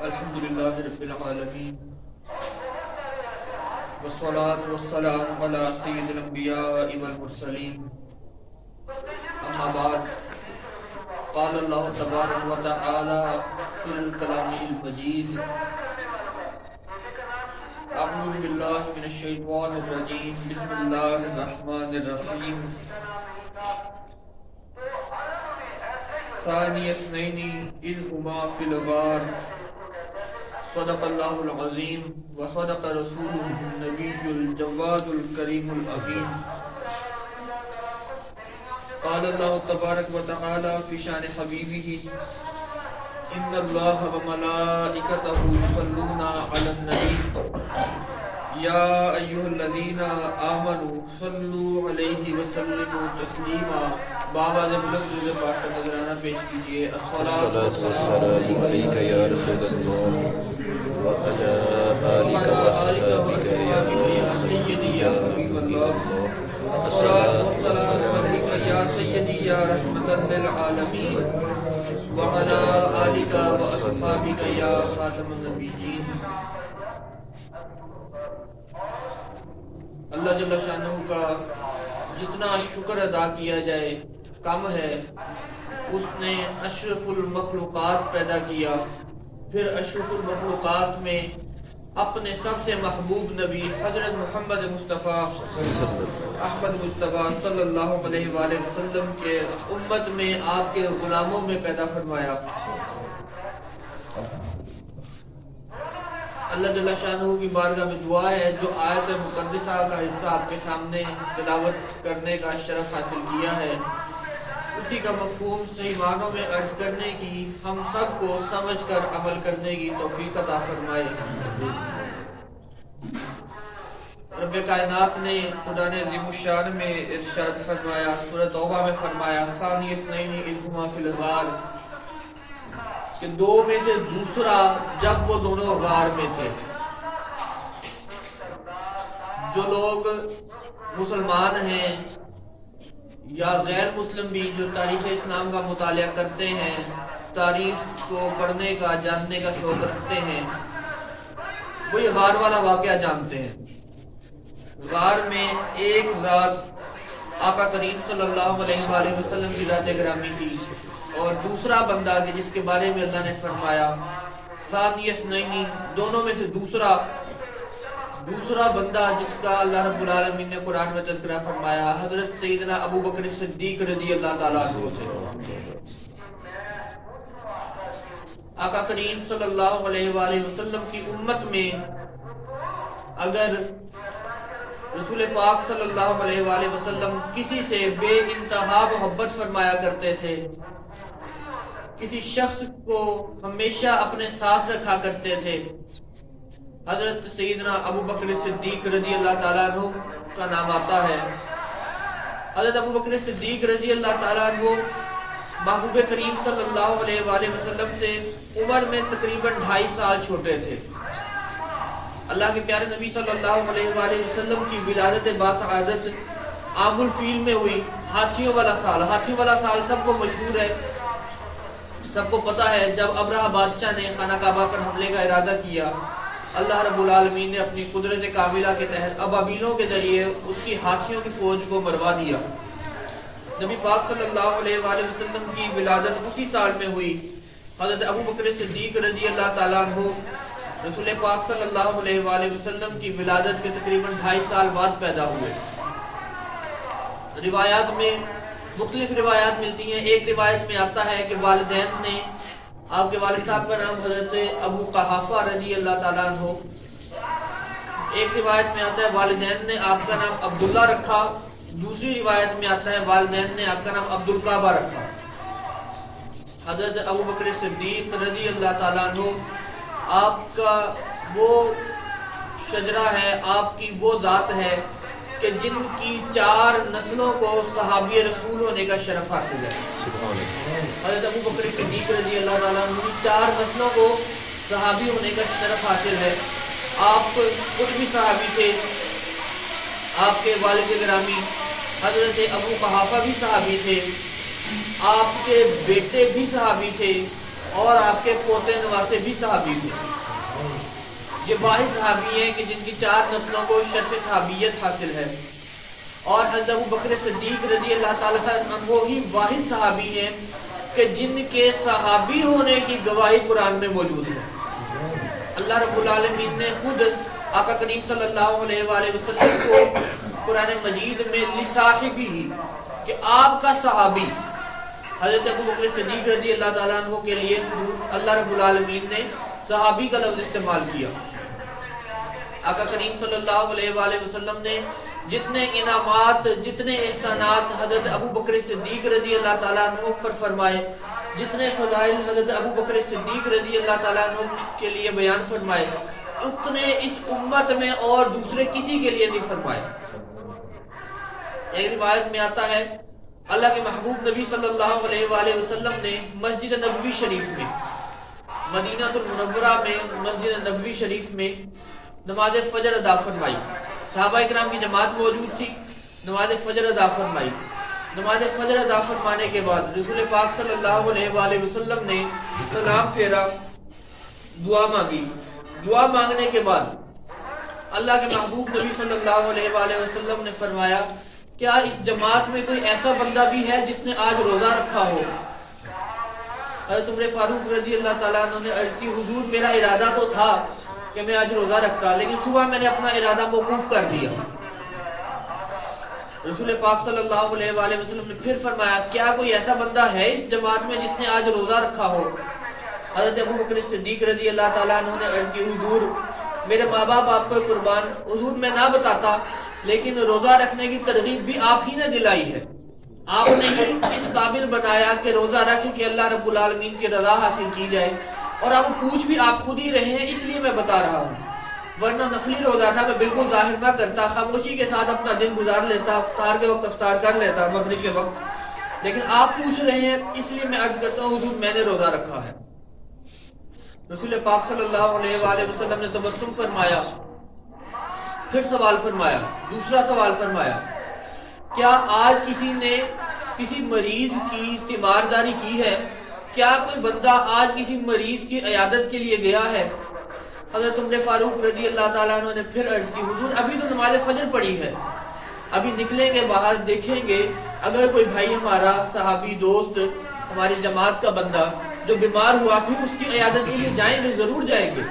الحمدللہ رب العالمین والصلاة والسلام علی سید الانبیاء والمرسلین اما بعد قال اللہ تبارک و تعالی فی الکلام المجید اعوذ باللہ من الشیطان الرجیم بسم اللہ الرحمن الرحیم ثانی اثنین اذ ہما فی الغار صدق اللہ العظیم وصدق رسولہ النبی الجواد الکریم الامین قال اللہ تبارک و تعالی فی شان حبیبہ ان اللہ وملائکتہ یصلون علی النبی یا ایھا الذین آمنوا صلوا علیہ وسلموا تسلیما بابا سے بلند پاک کا نذرانہ پیش کیجئے الصلاۃ والسلام علیک یا رسول اللہ وعلی آلک وصحبہ یا سیدی یا حبیب اللہ الصلاۃ والسلام علیک یا سیدی یا رحمۃ للعالمین وعلی آلک واصحابک یا خاتم النبیین۔ اللہ جل شانہ کا جتنا شکر ادا کیا جائے کم ہے۔ اس نے اشرف المخلوقات پیدا کیا، پھر اشرف المخلوقات میں اپنے سب سے محبوب نبی حضرت محمد مصطفیٰ احمد مصطفیٰ صلی اللہ علیہ وآلہ وسلم کے امت میں آپ کے غلاموں میں پیدا فرمایا۔ اللہ جل شانہ کی بارگاہ میں دعا ہے جو آیت مقدسہ کا حصہ آپ کے سامنے تلاوت کرنے کا شرف حاصل کیا ہے، اسی کا مفہوم صحیح معنوں میں عرض کرنے کی ہم سب کو سمجھ کر عمل کرنے کی توفیق عطا فرمائے۔ رب کائنات نے خدا نے عظیم الشان میں ارشاد فرمایا، سورۃ توبہ میں فرمایا ثانی اثنین اذ ہما فی الغار، کہ دو میں سے دوسرا جب وہ دونوں غار میں تھے۔ جو لوگ مسلمان ہیں یا غیر مسلم بھی جو تاریخ اسلام کا مطالعہ کرتے ہیں، تاریخ کو پڑھنے کا جاننے کا شوق رکھتے ہیں، وہ یہ غار والا واقعہ جانتے ہیں۔ غار میں ایک ذات آقا کریم صلی اللہ علیہ وآلہ وسلم کی ذات گرامی تھی، اور دوسرا بندہ کہ جس کے بارے میں اللہ نے فرمایا ثانی اثنین، دونوں میں سے دوسرا بندہ جس کا اللہ رب العالمین نے قرآن میں تذکرہ فرمایا، حضرت سیدنا ابو بکر صدیق رضی اللہ تعالیٰ عنہ سے۔ آقا کریم صلی اللہ علیہ وآلہ وسلم کی امت میں اگر رسول پاک صلی اللہ علیہ وآلہ وسلم کسی سے بے انتہا محبت فرمایا کرتے تھے، کسی شخص کو ہمیشہ اپنے ساتھ رکھا کرتے تھے، حضرت سیدنا ابو بکر صدیق رضی اللہ تعالیٰ عنہ کا نام آتا ہے۔ حضرت ابو بکر صدیق رضی اللہ تعالیٰ عنہ محبوب کریم صلی اللہ علیہ وآلہ وسلم سے عمر میں تقریباً 2.5 سال چھوٹے تھے۔ اللہ کے پیارے نبی صلی اللہ علیہ وآلہ وسلم کی ولادت باسعادت عام الفیل میں ہوئی، ہاتھیوں والا سال۔ ہاتھیوں والا سال سب کو مشہور ہے، سب کو پتا ہے۔ جب ابرہہ بادشاہ نے خانہ کعبہ پر حملے کا ارادہ کیا، اللہ رب العالمین نے اپنی قدرت کاملہ کے تحت ابابیلوں کے ذریعے اس کی ہاتھیوں کی فوج کو مروا دیا۔ نبی پاک صلی اللہ علیہ وآلہ وسلم کی ولادت اسی سال میں ہوئی۔ حضرت ابو بکر صدیق رضی اللہ تعالیٰ عنہ رسول پاک صلی اللہ علیہ وآلہ وسلم کی ولادت کے تقریباً 2.5 سال بعد پیدا ہوئے۔ روایات میں مختلف روایات ملتی ہیں۔ ایک روایت میں آتا ہے کہ والدین نے، آپ کے والد صاحب کا نام حضرت ابو قحافہ رضی اللہ تعالیٰ عنہ، ایک روایت میں آتا ہے والدین نے آپ کا نام عبداللہ رکھا، دوسری روایت میں آتا ہے والدین نے آپ کا نام عبدالکعبہ رکھا۔ حضرت ابو بکر صدیق رضی اللہ تعالیٰ عنہ آپ کا وہ شجرہ ہے، آپ کی وہ ذات ہے کہ جن کی 4 نسلوں کو صحابی رسول ہونے کا شرف حاصل ہے۔ حضرت ابو بکر صدیق رضی اللہ تعالیٰ عنہ کی 4 نسلوں کو صحابی ہونے کا شرف حاصل ہے۔ آپ خود بھی صحابی تھے، آپ کے والد گرامی حضرت ابو قحافہ بھی صحابی تھے، آپ کے بیٹے بھی صحابی تھے، اور آپ کے پوتے نواسے بھی صحابی تھے. یہ واحد صحابی ہیں کہ جن کی 4 نسلوں کو شرف صحابیت حاصل ہے. اور حضرت ابو بکر صدیق رضی اللہ تعالیٰ عنہ ہی واحد صحابی ہیں کہ جن کے صحابی ہونے کی گواہی قرآن میں موجود ہے. اللہ رب العالمین نے خود آقا کریم صلی اللہ علیہ وآلہ وسلم کو قرآن مجید میں لصاحبی کہ آپ کا صحابی حضرت ابو بکر صدیق رضی اللہ تعالیٰ عنہ کے لیے اللہ رب العالمین نے صحابی کا لفظ استعمال کیا. آقا کریم صلی اللہ علیہ وآلہ وسلم نے جتنے انعامات جتنے احسانات حضرت ابو بکر صدیق رضی اللہ تعالیٰ عنہ پر فرمائے، جتنے فضائل حضرت ابو بکر صدیق رضی اللہ تعالیٰ عنہ کے لیے بیان فرمائے، اتنے اس امت میں اور دوسرے کسی کے لیے نہیں فرمائے. ایک روایت میں آتا ہے اللہ کے محبوب نبی صلی اللہ علیہ وآلہ وسلم نے مسجد نبوی شریف میں، مدینہ المنورہ میں مسجد نبوی شریف میں نماز فجر ادا فرمائی. صحابہ اکرام کی جماعت موجود تھی. نماز فجر ادا فرمائی. نماز فجر ادا فرمانے کے بعد رسول پاک صلی اللہ علیہ وآلہ وسلم نے سلام پھیرا، دعا مانگی. دعا مانگنے کے بعد اللہ کے محبوب نبی صلی اللہ علیہ وآلہ وسلم نے فرمایا کیا اس جماعت میں کوئی ایسا بندہ بھی ہے جس نے آج روزہ رکھا ہو؟ حضرت عمر فاروق رضی اللہ تعالیٰ عنہ نے عرض کی حضور میرا ارادہ تو تھا کہ میں آج روزہ رکھتا، لیکن صبح میں نے اپنا ارادہ موقوف کر دیا. رسول پاک صلی اللہ علیہ وآلہ وسلم نے پھر فرمایا کیا کوئی ایسا بندہ ہے اس جماعت میں جس نے آج روزہ رکھا ہو؟ حضرت ابو بکر صدیق رضی اللہ تعالیٰ عنہ نے عرض کی حضور میرے ماں باپ آپ پر قربان، حضور میں نہ بتاتا، لیکن روزہ رکھنے کی ترغیب بھی آپ ہی نے دلائی ہے. آپ نے ہی اس قابل بنایا کہ روزہ رکھ کے اللہ رب العالمین کی رضا حاصل کی جائے، اور اب پوچھ بھی آپ خود ہی رہے ہیں اس لیے میں بتا رہا ہوں. ورنہ نفلی روزہ تھا میں بالکل ظاہر نہ کرتا، خاموشی کے ساتھ اپنا دن گزار لیتا، افطار کے وقت افطار کر لیتا، مغرب کے وقت. لیکن آپ پوچھ رہے ہیں اس لیے میں عرض کرتا ہوں حضور میں نے روزہ رکھا ہے. رسول پاک صلی اللہ علیہ وآلہ وسلم نے تبسم فرمایا، پھر سوال فرمایا، دوسرا سوال فرمایا کیا آج کسی نے کسی مریض کی تیمارداری کی ہے؟ کیا کوئی بندہ آج کسی مریض کی عیادت کے لیے گیا ہے؟ حضرت عمر فاروق رضی اللہ تعالیٰ عنہ نے پھر عرض کی حضور ابھی تو نماز فجر پڑی ہے، ابھی نکلیں گے باہر، دیکھیں گے اگر کوئی بھائی ہمارا صحابی دوست ہماری جماعت کا بندہ جو بیمار ہوا پھر اس کی عیادت کے لیے جائیں گے، ضرور جائیں گے.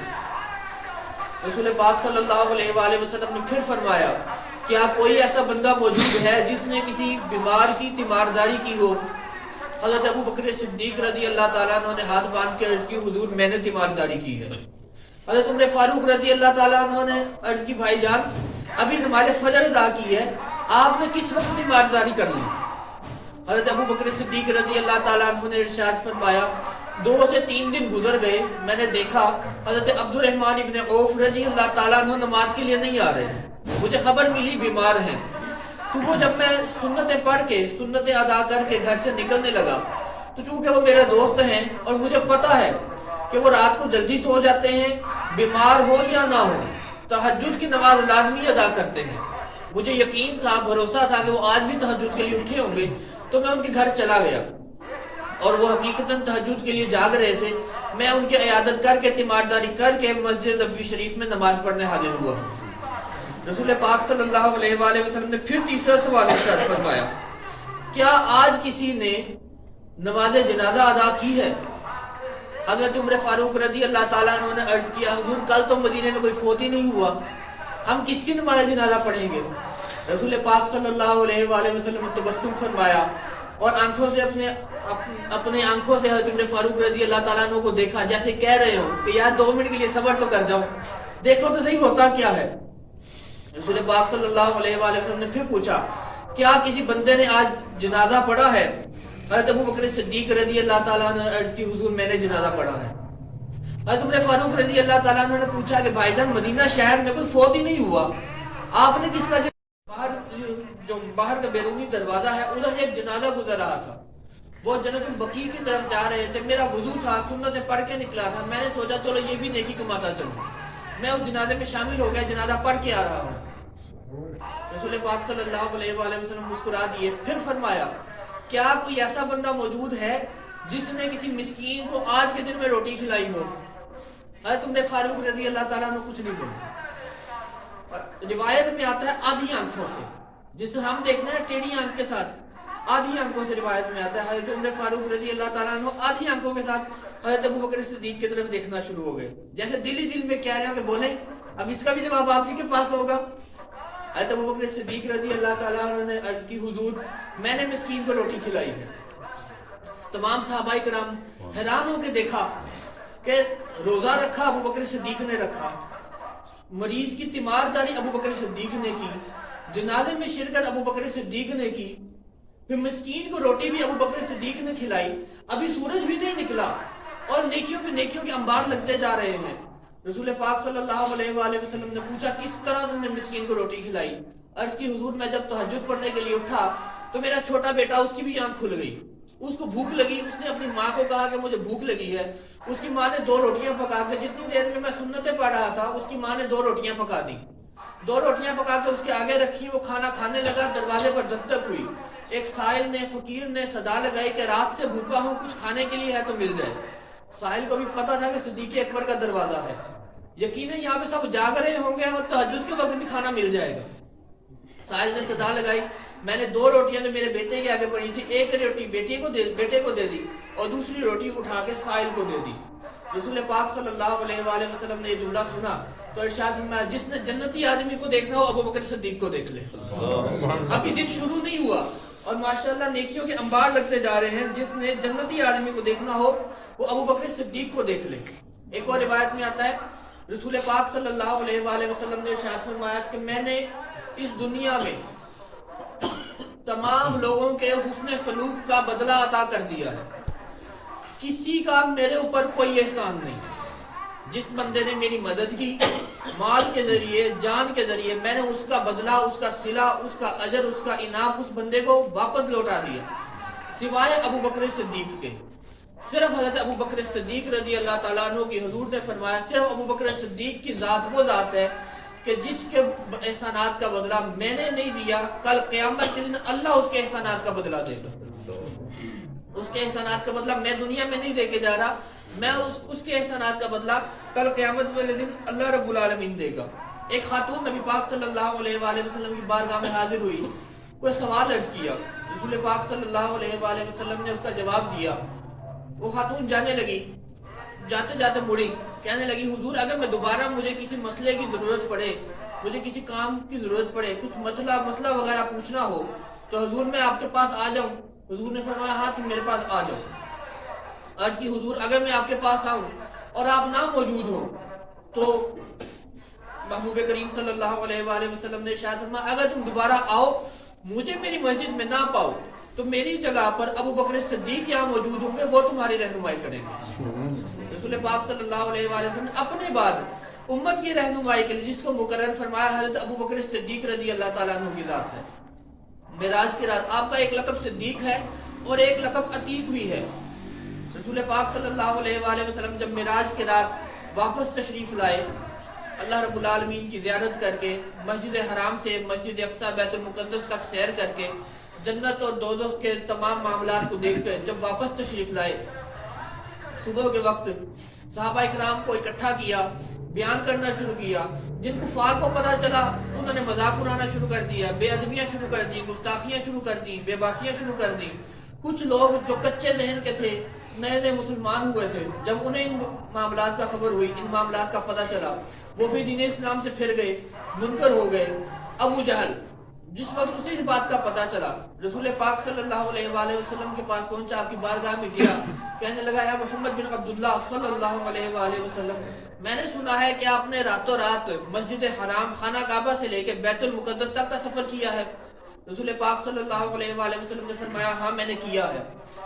رسول پاک صلی اللہ علیہ وآلہ وسلم نے پھر فرمایا کیا کوئی ایسا بندہ موجود ہے جس نے کسی بیمار کی تیمارداری کی ہو؟ حضرت ابو بکر صدیق رضی اللہ تعالیٰ عنہ نے ہاتھ باندھ کے عرض کی حضور میں نے تیمارداری کی ہے. حضرت عمر فاروق رضی اللہ تعالیٰ عنہ نے عرض کی بھائی جان ابھی نماز فجر ادا کی ہے، آپ نے کس وقت تیمارداری کر لی؟ حضرت ابو بکر صدیق رضی اللہ تعالیٰ عنہ نے ارشاد فرمایا 2 سے 3 دن گزر گئے، میں نے دیکھا حضرت عبد الرحمن ابن عوف رضی اللہ تعالیٰ عنہ نماز کے لیے نہیں آ رہے ہیں، مجھے خبر ملی بیمار ہیں. صبح جب میں سنتیں پڑھ کے سنتیں ادا کر کے گھر سے نکلنے لگا تو چونکہ وہ میرے دوست ہیں اور مجھے پتا ہے کہ وہ رات کو جلدی سو جاتے ہیں، بیمار ہو یا نہ ہو تہجد کی نماز لازمی ادا کرتے ہیں، مجھے یقین تھا بھروسہ تھا کہ وہ آج بھی تہجد کے لیے اٹھے ہوں گے، تو میں ان کے گھر چلا گیا اور وہ حقیقتاً تہجد کے لیے جاگ رہے تھے. میں ان کی عیادت کر کے تیمارداری کر کے مسجد نبوی شریف میں نماز پڑھنے حاضر ہوا. رسول پاک صلی اللہ علیہ وآلہ وسلم نے پھر تیسرا سوال ارشاد فرمایا کیا آج کسی نے نماز جنازہ ادا کی ہے؟ حضرت عمر فاروق رضی اللہ تعالیٰ عنہ نے عرض کیا حضور کل تو مدینے میں کوئی فوت ہی نہیں ہوا، ہم کس کی نماز جنازہ پڑھیں گے؟ رسول پاک صلی اللہ علیہ وآلہ وسلم نے تبسم فرمایا اور آنکھوں سے اپنے آنکھوں سے حضرت عمر فاروق رضی اللہ تعالیٰ عنہ کو دیکھا جیسے کہہ رہے ہو کہ یار 2 منٹ کے لیے صبر تو کر جاؤ، دیکھو تو صحیح ہوتا کیا ہے. رسول پاک صلی اللہ علیہ وآلہ وسلم نے پھر پوچھا کیا کسی بندے نے آج جنازہ پڑھا ہے؟ حضرت ابو بکر صدیق رضی اللہ تعالیٰ عنہ نے عرض کی حضور میں نے جنازہ پڑھا ہے. حضرت عمر فاروق رضی اللہ تعالیٰ عنہ نے پوچھا کہ بھائی جان مدینہ شہر میں کوئی فوت ہی نہیں ہوا، آپ نے کس کا باہر کا بیرونی دروازہ ہے ادھر ایک جنازہ گزر رہا تھا، وہ جنت البقیع کی طرف جا رہے تھے، میرا وضو تھا، سنتیں پڑھ کے نکلا تھا، میں نے سوچا چلو یہ بھی نیکی کماتا چلوں، میں اس جنازے میں شامل ہو گیا، جنازہ پڑھ کے آ رہا ہوں. رسول پاک صلی اللہ علیہ وآلہ وسلم مسکرا دیے، پھر فرمایا کیا کوئی ایسا بندہ موجود ہے جس نے کسی مسکین کو آج کے دن میں روٹی کھلائی ہو، حضرت عمر فاروق رضی اللہ تعالیٰ نے کچھ نہیں بولا. روایت میں آتا ہے آدھی آنکھوں سے، جس طرح ہم دیکھتے ہیں ٹیڑھی آنکھ کے ساتھ، آدھی آنکھوں سے روایت میں آتا ہے حضرت عمر فاروق رضی اللہ تعالیٰ عنہ آدھی آنکھوں کے ساتھ حضرت ابو بکر صدیق کی طرف دیکھنا شروع ہو گئے، جیسے دل ہی دل میں کہہ رہے ہیں کہ بولیں اب اس کا بھی جواب آپ ہی کے پاس ہوگا. حضرت ابو بکر صدیق رضی اللہ تعالیٰ عنہ نے عرض کی حضور میں نے مسکین کو روٹی کھلائی ہے. تمام صحابہ کرام حیران ہو کے دیکھا کہ روزہ رکھا ابو بکر صدیق نے رکھا، مریض کی تیمارداری ابو بکر صدیق نے کی، جنازے میں شرکت ابو بکر صدیق نے کی، پھر مسکین کو روٹی بھی ابو بکر صدیق نے کھلائی. ابھی سورج بھی نہیں نکلا اور نیکیوں پہ نیکیوں کے انبار لگتے جا رہے ہیں. رسول پاک صلی اللہ علیہ وآلہ وسلم نے پوچھا کس طرح تم نے مسکین کو روٹی کھلائی؟ عرض کی حضور میں جب تہجد پڑھنے کے لیے اٹھا تو میرا چھوٹا بیٹا اس کی بھی آنکھ کھل گئی، اس کو بھوک لگی، اس نے اپنی ماں کو کہا کہ مجھے بھوک لگی ہے. اس کی ماں نے 2 روٹیاں پکا کے، جتنی دیر میں سنتیں پڑھ رہا تھا اس کی ماں نے 2 روٹیاں پکا دی، 2 روٹیاں پکا کے اس کے آگے رکھی، وہ کھانا کھانے لگا. دروازے پر دستک ہوئی، ایک سائل نے فقیر نے صدا لگائی کہ رات سے بھوکا ہوں، کچھ کھانے کے لیے ہے تو مل جائے. سائل کو بھی پتا تھا کہ صدیق اکبر کا دروازہ ہے، یقیناً یہاں پہ سب جاگ رہے ہوں گے اور تہجد کے وقت بھی کھانا مل جائے گا. سائل نے صدا لگائی، میں نے 2 روٹیاں جو میرے بیٹے کے آگے پڑی تھی، ایک روٹی بیٹے کو دے دی اور دوسری روٹی اٹھا کے سائل کو دے دی. رسول پاک صلی اللہ علیہ وآلہ وسلم نے یہ جملہ سنا تو ارشاد فرمایا جس نے جنتی آدمی کو دیکھنا ہو ابو بکر صدیق کو دیکھ لے. ابھی دن شروع نہیں ہوا اور ماشاءاللہ نیکیوں کے انبار لگتے جا رہے ہیں. جس نے جنتی آدمی کو دیکھنا ہو وہ ابو بکر صدیق کو دیکھ لے. ایک اور روایت میں آتا ہے رسول پاک صلی اللہ علیہ وآلہ وسلم نے ارشاد فرمایا کہ میں نے اس دنیا میں تمام لوگوں کے حسن سلوک کا بدلہ عطا کر دیا ہے، کسی کا میرے اوپر کوئی احسان نہیں. جس بندے نے میری مدد کی مال کے ذریعے، جان کے ذریعے، میں نے اس کا بدلہ، اس کا صلہ، اس کا اجر، اس کا انعام اس بندے کو واپس لوٹا دیا، سوائے ابو بکر صدیق کے. صرف حضرت ابو بکر صدیق رضی اللہ تعالیٰ عنہ کی حضور نے فرمایا صرف ابو بکر صدیق کی ذات وہ ذات ہے کہ جس کے احسانات کا بدلہ میں نے نہیں دیا، کل قیامت کے دن اللہ اس کے احسانات کا بدلہ دے گا. اس کے احسانات کا بدلہ میں دنیا میں نہیں دے کے جا رہا، میں اس کے احسانات کا بدلہ کل قیامت والے دن اللہ رب العالمین دے گا. ایک خاتون نبی پاک صلی اللہ علیہ وآلہ وسلم کی بارگاہ میں حاضر ہوئی، کوئی سوال عرض کیا، رسول پاک صلی اللہ علیہ وآلہ وسلم نے اس کا جواب دیا. وہ خاتون جانے لگی، جاتے جاتے مڑی، کہنے لگی حضور اگر میں دوبارہ مجھے کسی مسئلے کی ضرورت پڑے، مجھے کسی کام کی ضرورت پڑے، کچھ مسئلہ وغیرہ پوچھنا ہو تو حضور میں آپ کے پاس آ جاؤں؟ حضور نے فرمایا ہاں تم میرے پاس آ جاؤ. عرض کی حضور اگر میں آپ کے پاس آؤں اور آپ نہ موجود ہوں تو محبوب کریم صلی اللہ علیہ وآلہ وسلم نے ارشاد فرمایا اگر تم دوبارہ آؤ مجھے میری مسجد میں نہ پاؤ تو میری جگہ پر ابو بکر صدیق یہاں موجود ہوں گے، وہ تمہاری رہنمائی کریں گے. رسول پاک صلی اللہ علیہ وآلہ وسلم نے اپنے بعد امت کی رہنمائی کے لیے جس کو مقرر فرمایا حضرت ابو بکر صدیق رضی اللہ تعالیٰ عنہ کی ذات ہے. معراج کی رات آپ کا ایک لقب صدیق ہے اور ایک لقب عتیق بھی ہے. رسول پاک صلی اللہ علیہ وآلہ وسلم جب معراج کی رات واپس تشریف لائے، اللہ رب العالمین کی زیارت کر کے، مسجد حرام سے مسجد اقصی بیت المقدس تک سیر کر کے، جنت اور دوزخ کے تمام معاملات کو دیکھ کر جب واپس تشریف لائے، صبح کے وقت صحابہ اکرام کو اکٹھا کیا، بیان کرنا شروع کیا. جن کفار کو پتہ چلا انہوں نے مذاق اڑانا شروع کر دیا، بے ادبیاں شروع کر دی، گستاخیاں شروع کر دی، بے باکیاں شروع کر دی. کچھ لوگ جو کچے ذہن کے تھے، نئے نئے مسلمان ہوئے تھے، جب انہیں ان معاملات کا خبر ہوئی، ان معاملات کا پتہ چلا، وہ بھی دین اسلام سے پھر گئے، منکر ہو گئے. ابو جہل جس وقت اسی بات کا پتہ چلا رسول پاک صلی اللہ علیہ وآلہ وسلم کے پاس پہنچا، آپ کی بارگاہ میں گیا، کہنے لگا یا محمد بن عبداللہ صلی اللہ علیہ وآلہ وسلم، میں نے سنا ہے کہ آپ نے راتوں رات مسجد حرام خانہ کعبہ سے لے کے بیت المقدس تک کا سفر کیا ہے. رسول پاک صلی اللہ علیہ وآلہ وسلم نے فرمایا ہاں میں نے کیا ہے.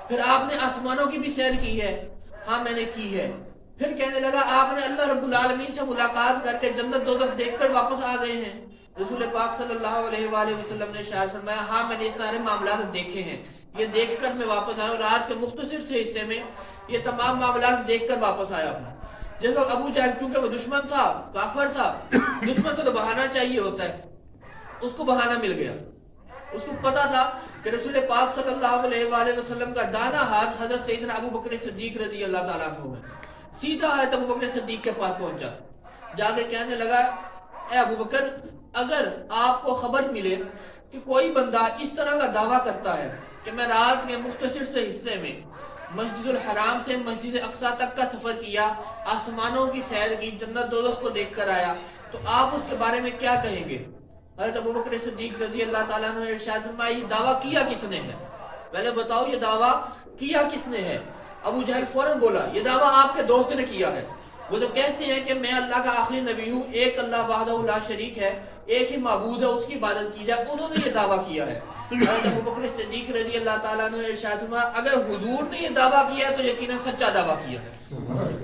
پھر آپ نے آسمانوں کی بھی سیر کی ہے؟ ہاں میں نے کی ہے. پھر کہنے لگا آپ نے اللہ رب العالمین سے ملاقات کر کے جنت دوزخ دیکھ کر واپس آ گئے ہیں؟ رسول پاک صلی اللہ علیہ وآلہ وسلم نے ارشاد فرمایا ہاں میں نے یہ سارے معاملات دیکھے ہیں، یہ دیکھ کر میں واپس آیا ہوں. رات کے مختصر سے حصے میں یہ تمام معاملات دیکھ کر واپس آیا ہوں. جس وقت ابو جہل چونکہ وہ دشمن تھا، کافر تھا، دشمن کو تو بہانہ چاہیے ہوتا ہے، اس کو بہانہ مل گیا. اس کو پتا تھا کہ رسول پاک صلی اللہ علیہ وآلہ وسلم کا دانا ہاتھ حضرت سیدنا ابو بکر صدیق رضی اللہ تعالیٰ عنہ ہے. سیدھا حضرت ابو بکر صدیق کے پاس پہنچا, جا کے کہنے لگا اے ابو بکر, اگر آپ کو خبر ملے کہ کوئی بندہ اس طرح کا دعویٰ کرتا ہے کہ میں رات کے مختصر سے حصے میں مسجد الحرام سے مسجد اقصیٰ تک کا سفر کیا, آسمانوں کی سیر کی, جنت دوزخ کو دیکھ کر آیا, تو آپ اس کے بارے میں کیا کہیں گے؟ حضرت ابو بکر صدیق رضی اللہ تعالیٰ عنہ نے ارشاد فرمایا یہ دعویٰ کیا کس نے ہے؟ پہلے بتاؤ یہ دعویٰ کیا کس نے ہے؟ ابو جہل فوراً بولا یہ دعویٰ آپ کے دوست نے کیا ہے. وہ جو کہتے ہیں کہ میں اللہ کا آخری نبی ہوں, ایک اللہ وحدہ لا شریک ہے, ایک ہی معبود ہے, اس کی عبادت کی جائے, انہوں نے یہ دعویٰ کیا ہے. حضرت ابو بکر صدیق رضی اللہ تعالیٰ عنہ نے ارشاد فرمایا اگر حضور نے یہ دعویٰ کیا ہے تو یقیناً سچا دعویٰ کیا ہے.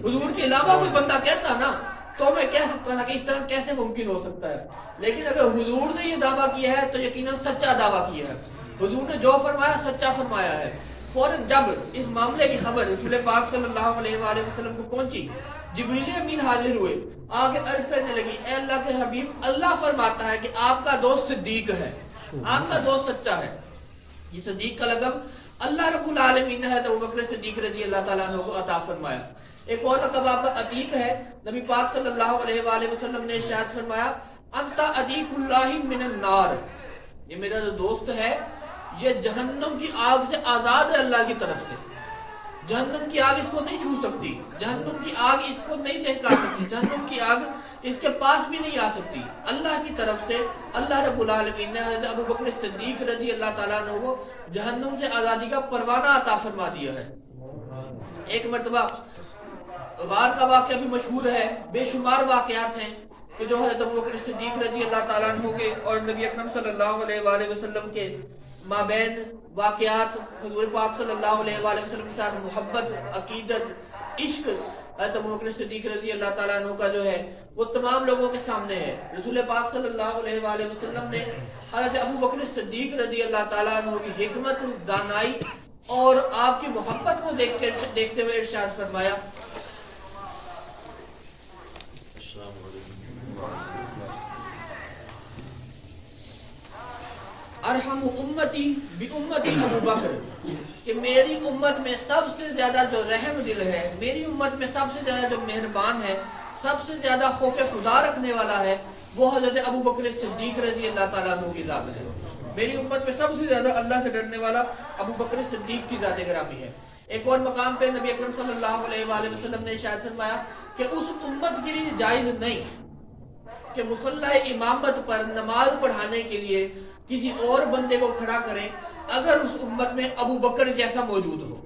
حضور کے علاوہ کوئی بندہ کہتا نا تو میں کہہ سکتا تھا کہ اس طرح کیسے ممکن ہو سکتا ہے, لیکن اگر حضور نے یہ دعویٰ کیا ہے تو یقیناً سچا دعویٰ کیا ہے. حضور نے جو فرمایا سچا فرمایا ہے. فوراً جب اس معاملے کی خبر رسول پاک صلی اللہ علیہ وآلہ وسلم کو پہنچی, جبریل امین حاضر ہوئے, آگے عرض کرنے لگی اے اللہ کے حبیب, اللہ فرماتا ہے کہ آپ کا دوست صدیق ہے, آپ کا دوست سچا ہے. یہ صدیق کا لقب اللہ رب العالمین نے ابو بکر صدیق رضی اللہ تعالیٰ عنہ کو عطا فرمایا. ایک اور لقب آپ کا عتیق ہے. نبی پاک صلی اللہ علیہ وآلہ وسلم نے ارشاد فرمایا انت عتیق اللہ من النار, یہ میرا جو دوست ہے یہ جہنم کی آگ سے آزاد ہے اللہ کی طرف سے. جہنم کی آگ اس کو نہیں چھو سکتی, جہنم کی آگ اس کو نہیں دہکا سکتی, جہنم کی آگ اس کے پاس بھی نہیں آ سکتی. اللہ کی طرف سے اللہ رب العالمین نے حضرت ابو بکر صدیق رضی اللہ تعالیٰ عنہ کو جہنم سے آزادی کا پروانہ عطا فرما دیا ہے. ایک مرتبہ غار کا واقعہ بھی مشہور ہے, بے شمار واقعات ہیں کہ جو حضرت ابو بکر صدیق رضی اللہ تعالیٰ عنہ کے اور نبی اکرم صلی اللہ علیہ وآلہ وسلم کے مابین واقعات, حضور پاک صلی اللہ علیہ وآلہ وسلم کے ساتھ محبت, عقیدت, عشق حضرت ابو بکر صدیق رضی اللہ تعالیٰ عنہ کا جو ہے وہ تمام لوگوں کے سامنے ہے. رسول پاک صلی اللہ علیہ وآلہ وسلم نے حضرت ابو بکر صدیق رضی اللہ تعالیٰ عنہ کی حکمت, دانائی اور آپ کی محبت کو دیکھتے ہوئے ارشاد فرمایا ارحم امتی بی امتی ابو بکر, کہ میری امت میں سب سے زیادہ جو رحم دل ہے, میری امت میں سب سے زیادہ جو مہربان ہے, سب سے زیادہ خوف خدا رکھنے والا ہے, وہ حضرت ابو بکر صدیق رضی اللہ تعالیٰ عنہ کی ذات ہے. میری امت میں سب سے زیادہ اللہ سے ڈرنے والا ابو بکر صدیق کی ذات گرامی ہے. ایک اور مقام پہ نبی اکرم صلی اللہ علیہ وآلہ وسلم نے ارشاد فرمایا کہ اس امت کے لیے جائز نہیں کہ مصلی امامت پر نماز پڑھانے کے لیے کسی اور بندے کو کھڑا کریں اگر اس امت میں ابو بکر جیسا موجود ہو.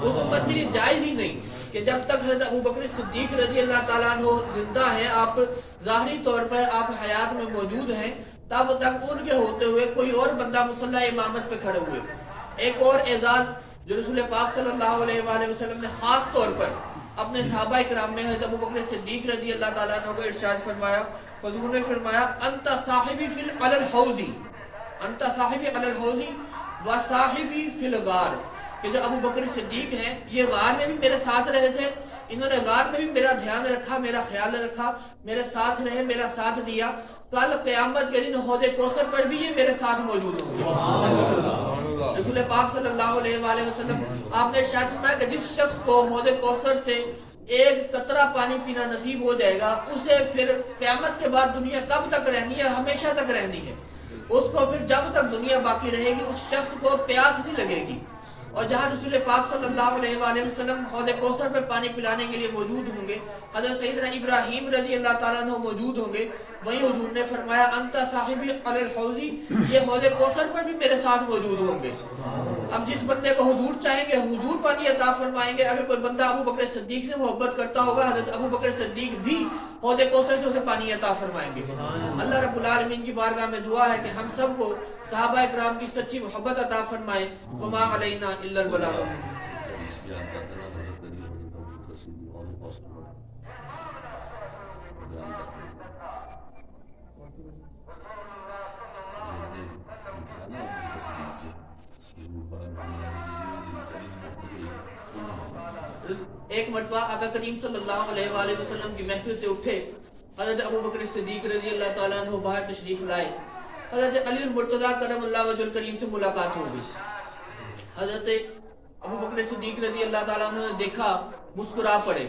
اس امت کے لیے جائز ہی نہیں کہ جب تک حضرت ابو بکر صدیق رضی اللہ تعالیٰ عنہ زندہ ہیں, آپ ظاہری طور پر آپ حیات میں موجود ہیں, تب تک ان کے ہوتے ہوئے کوئی اور بندہ مصلی امامت پہ کھڑے ہوئے. ایک اور اعزاز جو رسول پاک صلی اللہ علیہ وآلہ وسلم نے خاص طور پر اپنے صحابہ کرام میں حضرت ابو بکر صدیق رضی اللہ تعالیٰ عنہ کو ارشاد فرمایا, حضور نے فرمایا انت صاحبی فی الحوض, انت صاحبی علی الحوض و صاحبی فی الغار, کہ جو ابو بکر صدیق ہیں یہ غار میں بھی میرے ساتھ رہے تھے, انہوں نے غار میں بھی میرا دھیان رکھا, میرا خیال رکھا, میرے ساتھ رہے, میرا ساتھ دیا. کل قیامت کے دن حوض کوثر پر بھی یہ میرے ساتھ موجود ہوں گے. رسول پاک صلی اللہ علیہ وآلہ وسلم آپ نے ارشاد فرمایا کہ جس شخص کو حوض کوثر سے ایک قطرہ پانی پینا نصیب ہو جائے گا, اسے پھر قیامت کے بعد دنیا کب تک رہنی ہے؟ ہمیشہ تک رہنی ہے. اس کو پھر جب تک دنیا باقی رہے گی اس شخص کو پیاس نہیں لگے گی. اور جہاں رسول پاک صلی اللہ علیہ وآلہ وسلم حوض کوثر پہ پانی پلانے کے لیے موجود ہوں گے, حضرت سیدنا ابراہیم رضی اللہ تعالیٰ عنہ موجود ہوں گے, وہیں حضور نے فرمایا انت صاحبی علی الحوض, یہ حوض کوثر پر بھی میرے ساتھ موجود ہوں گے. اب جس بندے کو حضور چاہیں گے حضور پانی عطا فرمائیں گے. اگر کوئی بندہ ابو بکر صدیق سے محبت کرتا ہوگا, حضرت ابو بکر صدیق بھی حوض کوثر سے اسے پانی عطا فرمائیں گے. اللہ رب العالمین کی بارگاہ میں دعا ہے کہ ہم سب کو صحابہ اکرام کی سچی محبت عطا فرمائے. وما علینا الا البلاغ. ایک مرتبہ آقا کریم صلی اللہ علیہ وآلہ وسلم کی محفل سے اٹھے, حضرت ابو بکر صدیق رضی اللہ تعالیٰ عنہ باہر تشریف لائے, حضرت علی المرتضیٰ کرم اللہ وجہ الکریم سے ملاقات ہو گئی. حضرت ابو بکر صدیق رضی اللہ تعالیٰ عنہ نے دیکھا, مسکرا پڑے.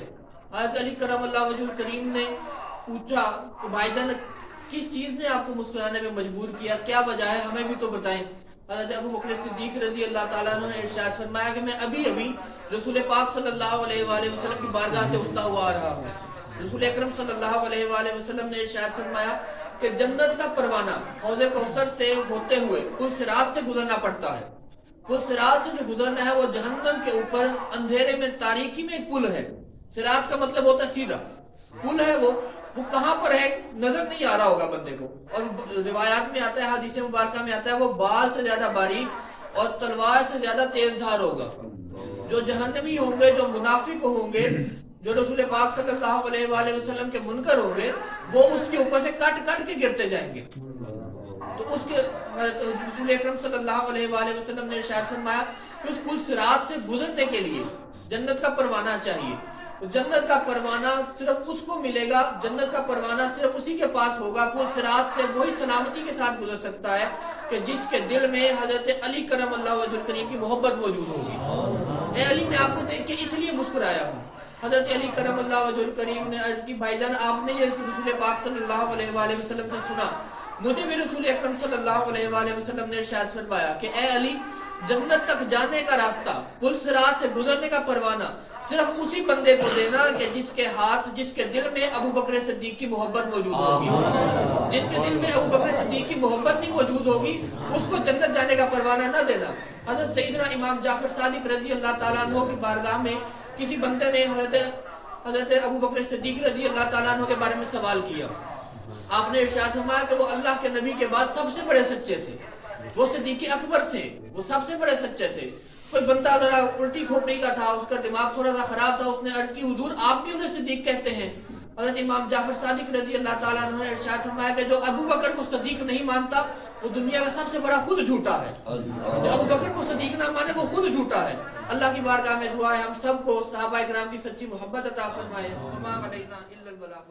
حضرت علی کرم اللہ وجہ الکریم نے پوچھا کہ بھائی جان کس چیز نے آپ کو مسکرانے میں مجبور کیا, کیا وجہ ہے, ہمیں بھی تو بتائیں. حضرت ابو بکر صدیق رضی اللہ تعالیٰ عنہ نے ارشاد فرمایا کہ میں ابھی رسول پاک صلی اللہ علیہ وآلہ وسلم کی بارگاہ سے اٹھتا ہوا آ رہا ہوں. رسول اکرم صلی اللہ علیہ وآلہ وسلم نے ارشاد فرمایا کہ جنت کا پروانہ حوض کوثر سے ہوتے ہوئے پل صراط سے گزرنا پڑتا ہے. پل صراط سے جو گزرنا ہے وہ جہنم کے اوپر اندھیرے میں تاریکی میں ایک پل ہے. صراط کا مطلب ہوتا ہے سیدھا پل ہے, وہ کہاں پر ہے نظر نہیں آ رہا ہوگا بندے کو. اور روایات میں آتا ہے, حدیث مبارکہ میں آتا ہے, وہ بال سے زیادہ باریک اور تلوار سے زیادہ تیز دھار ہوگا. جو جہنمی ہوں گے, جو منافق ہوں گے, جو رسول پاک صلی اللہ علیہ وآلہ وسلم کے منکر ہوں گے, وہ اس کے اوپر سے کٹ کٹ کے گرتے جائیں گے. تو اس کے رسول اکرم صلی اللہ علیہ وآلہ وسلم نے ارشاد فرمایا کہ اس پل صراط سے گزرنے کے لیے جنت کا پروانہ چاہیے. جنت کا پروانہ صرف اس کو ملے گا, جنت کا پروانہ صرف اسی کے پاس ہوگا. پل صراط سے وہی سلامتی کے ساتھ گزر سکتا ہے کہ جس کے دل میں حضرت علی کرم اللہ وجہ الکریم کی محبت موجود ہوگی. اے علی, میں آپ کو دیکھ کے اس لیے مسکرایا ہوں. حضرت علی کرم اللہ وجہ الکریم نے عرض کی بھائی جان آپ نے یہ رسول پاک صلی اللہ علیہ وآلہ وسلم سے سنا, مجھے بھی رسول اکرم صلی اللہ علیہ وآلہ وسلم نے ارشاد فرمایا کہ اے علی, جنت تک جانے کا راستہ, پل صراط سے گزرنے کا پروانہ صرف اسی بندے کو دینا کہ جس کے ہاتھ, جس کے دل میں ابو بکر صدیق کی محبت موجود ہوگی. جس کے دل میں ابو بکر صدیق کی محبت نہیں موجود ہوگی اس کو جنت جانے کا پروانہ نہ دینا. حضرت سیدنا امام جعفر صادق رضی اللہ تعالیٰ عنہ کی بارگاہ میں کسی بندے نے حضرت ابو بکر صدیق رضی اللہ تعالیٰ عنہ کے بارے میں سوال کیا. آپ نے ارشاد فرمایا کہ وہ اللہ کے نبی کے بعد سب سے بڑے سچے تھے, وہ صدیق اکبر تھے, وہ سب سے بڑے سچے تھے. کوئی بندہ ذرا الٹی کھوپڑی کا تھا, اس کا دماغ تھوڑا سا خراب تھا, اس نے عرض کی حضور آپ بھی انہیں صدیق کہتے ہیں. حضرت امام جعفر صادق رضی اللہ تعالیٰ عنہ نے ارشاد فرمایا کہ جو ابو بکر کو صدیق نہیں مانتا وہ دنیا کا سب سے بڑا خود جھوٹا ہے. جو ابو بکر کو صدیق نہ مانے وہ خود جھوٹا ہے. اللہ کی بارگاہ میں دعا ہے ہم سب کو صحابہ کرام کی سچی محبت عطا فرمائے. وما علینا الا البلاغ.